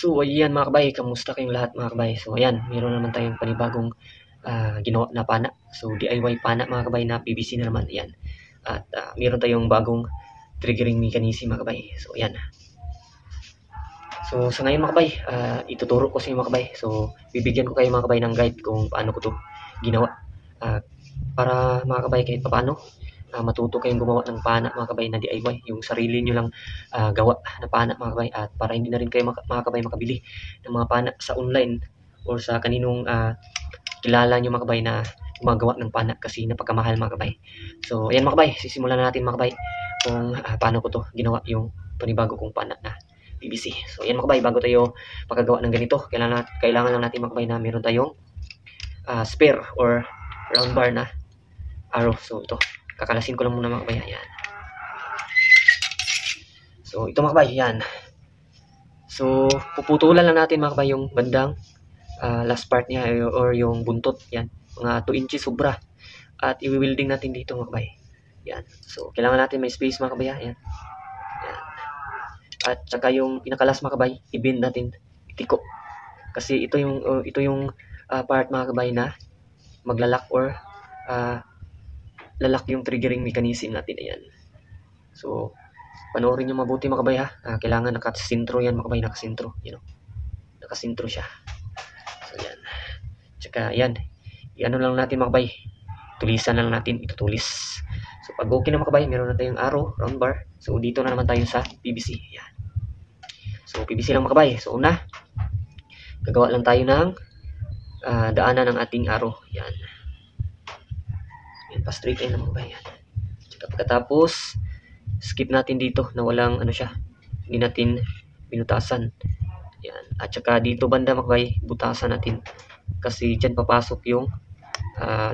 So, ayan mga kabay, kamusta kayong lahat mga kabay? So, ayan, meron naman tayong panibagong ginawa na pana. So, DIY pana mga kabay na PVC na naman, ayan. At meron tayong bagong triggering mechanism mga kabay. So, ayan. So, sa ngayon mga kabay, ituturo ko sa inyo mga kabay. So, bibigyan ko kayo mga kabay ng guide kung paano ko to ginawa. Para mga kabay kahit paano, matuto kayong gumawa ng pana mga kabay na DIY, yung sarili nyo lang gawa na pana mga kabay, at para hindi na rin kayo mga kabay makabili ng mga pana sa online or sa kaninong kilala nyo mga kabay na gumagawa ng pana kasi napagkamahal mga kabay. So ayan mga kabay, sisimulan na natin mga kabay kung paano ko to ginawa yung panibago kong pana na PVC. So ayan mga kabay, bago tayo makagawa ng ganito, kailangan lang natin mga kabay na meron tayong spare or round bar na arrow. So ito, kakalasin ko lang muna mga kabay. Ayan. So ito mga kabay, yan. So puputulan lang natin mga kabay yung bandang last part niya or yung buntot. Yan, mga 2 inches sobra. At i-welding natin dito mga kabay. Yan. So kailangan natin may space mga kabay. Yan. Yan. At saka yung pinakalas mga kabay, i-bend natin, itiko. Kasi ito yung part mga kabay na maglalak or lalak yung triggering mechanism natin. Ayan. So, panoorin nyo mabuti mga kabay ha. Kailangan nakasintro yan mga kabay, nakasintro. You know, nakasintro siya. So, yan. Tsaka, yan. I-ano lang natin mga kabay. Tulisan lang natin, itutulis. So, pag okay na mga kabay, meron na tayong arrow, round bar. So, dito na naman tayo sa PVC. Yan. So, PVC lang mga kabay. So, una, gagawa lang tayo ng daanan ng ating arrow. Yan. Yan, pa-straight line lang mga kabay. Yan. Tsaka pagkatapos, skip natin dito na walang ano siya. Hindi natin binutasan. Yan. At saka dito banda mga kabay, butasan natin. Kasi dyan papasok yung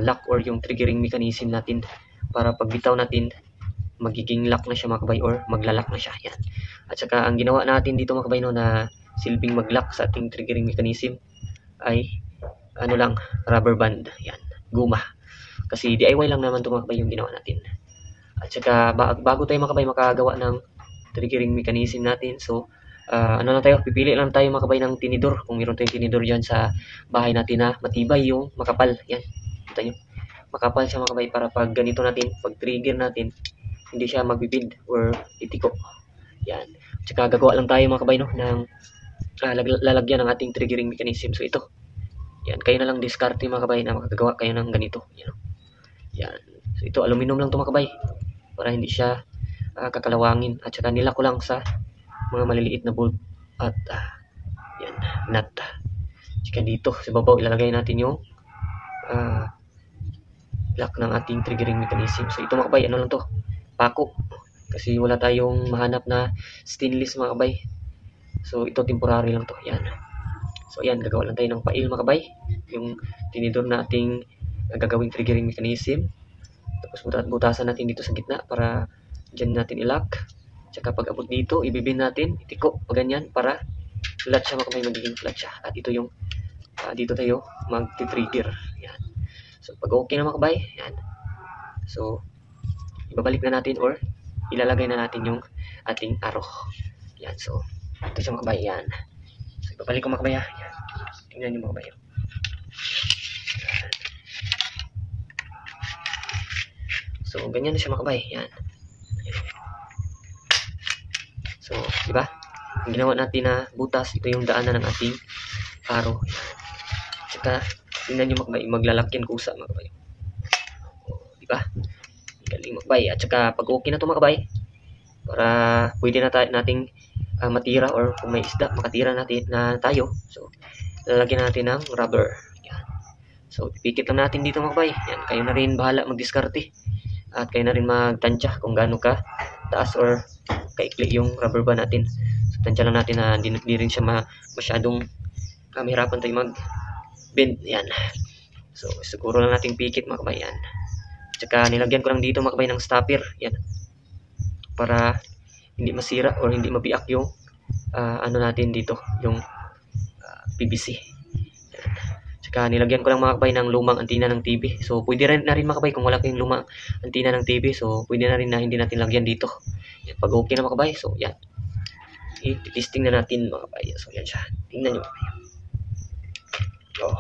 lock or yung triggering mechanism natin. Para pag bitaw natin, magiging lock na siya mga kabay or maglalak na siya. Yan. At saka ang ginawa natin dito mga kabay no, na silbing mag-lock sa ating triggering mechanism ay ano lang, rubber band. Yan. Guma. Kasi DIY lang naman ito mga kabay yung ginawa natin. At saka bago tayo mga kabay makagawa ng triggering mechanism natin, so ano lang tayo, pipili lang tayo mga kabay ng tinidor. Kung meron tayong tinidor dyan sa bahay natin na matibay yung makapal. Yan, kita nyo, makapal siya mga kabay para pag ganito natin, pag trigger natin, hindi siya magbibid or itiko. Yan. At saka gagawa lang tayo mga kabay no, ng lalagyan ng ating triggering mechanism. So ito, yan, kayo na lang diskarte mga kabay na makagawa kayo ng ganito. Yan. Yan. So ito, aluminum lang ito mga kabay para hindi siya kakalawangin. At saka nila ko lang sa mga maliliit na bolt at yan, nut. Saka dito sa babaw ilalagay natin yung lock ng ating triggering mechanism. So ito mga kabay, ano lang to, pako. Kasi wala tayong mahanap na stainless mga kabay. So ito temporary lang to. Yan. So ayan, gagawa lang tayo ng pail mga kabay. Yung tinidor na ating gagawing triggering mechanism. Tapos butasan natin dito sa gitna para dyan natin i-lock. Tsaka pag abot dito, ibibin natin, itiko, o ganyan, para flat siya mga kabay, magiging flat siya. At ito yung, dito tayo mag-trigger. Yan. So pag okay na mga kabay, yan. So, ibabalik na natin or ilalagay na natin yung ating arrow. Yan, so, ito siya mga kabay, yan. So, ibabalik ko mga kabay, yan. Tingnan nyo mga kabay. So, ganyan na siya mga kabay. Yan. So, di ba? Ang ginawa natin na butas, ito yung daanan ng ating arrow. Yan. Tsaka, tingnan nyo mga kabay, maglalakyan kusa mga kabay. Di ba? Galing mga kabay. At saka, pag okay na ito mga kabay, para pwede na nating matira or kung may isda, makatira natin na tayo. So, lalagyan natin ng rubber. Yan. So, pipikit lang natin dito mga kabay. Yan. Kayo na rin bahala magdiskarte. At kayo na rin magtansya kung gaano ka taas or kaikli yung rubber band natin. So, tansya lang natin na hindi rin siya masyadong mahirapan tayo mag-bend. Yan. So, siguro lang natin pikit mga kabay. Yan. Tsaka nilagyan ko lang dito mga kabay ng stopper. Yan. Para hindi masira or hindi mabiak yung ano natin dito, yung PVC. Yan. Tsaka nilagyan ko lang mga kabay ng lumang antina ng TV. So pwede rin na rin mga kabay kung wala kayong lumang antina ng TV. So pwede na rin na hindi natin lagyan dito. Yan. Pag okay na mga kabay, so yan. i-testing na natin mga kabay. So yan siya, tingnan nyo. Oh.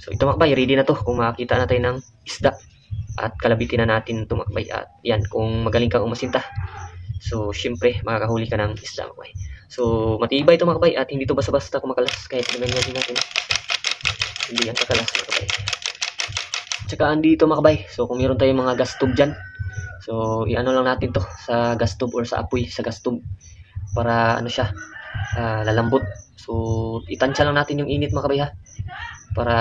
So ito mga kabay, ready na to kung makakita na tayo ng isda at kalabitin na natin ito mga kabay. At yan, kung magaling kang umasinta, so syempre makakahuli ka ng isda mga kabay. So matibay ito mga kabay at hindi to basta-basta kumakalas kahit naman natin. Hindi yan kakalas mga kabay. Tsaka andito mga kabay, so kung meron tayong mga gas tube dyan, so i-ano lang natin to sa gas tube or sa apoy sa gas tube para ano siya, lalambot. So itansya lang natin yung init mga kabay ha, para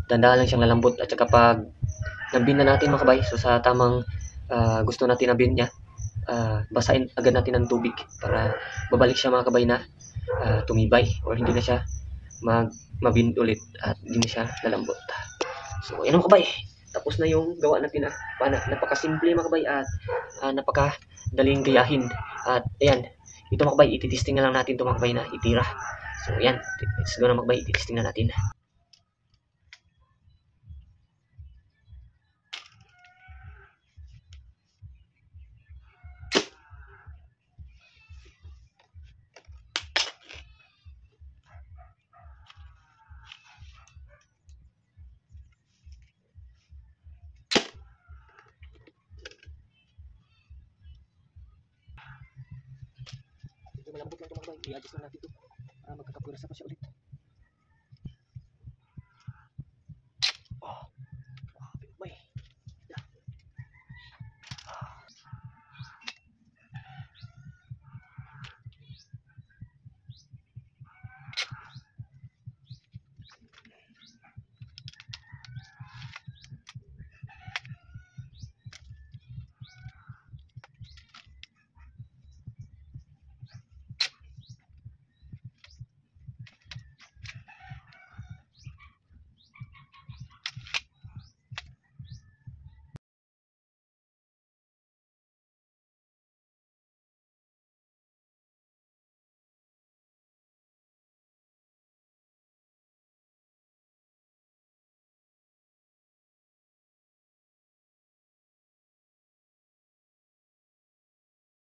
dandahan lang siyang lalambot. At saka pag nabin na natin mga kabay, so sa tamang gusto natin nabin niya, basahin agad natin ng tubig para babalik siya mga kabay na tumibay or hindi na siya mabin ulit at hindi na siya lalambot. So yan mga kabay, tapos na yung gawa natin napakasimple mga kabay at napakadaling gayahin. At ayan, ito mga kabay, ititesting na lang natin ito mga kabay na itira. So yan, let's go na mga kabay, ititesting na natin. Malambot lang ito mga kabay, i-adjust lang natin ito para magkakapurasa pa siya ulit.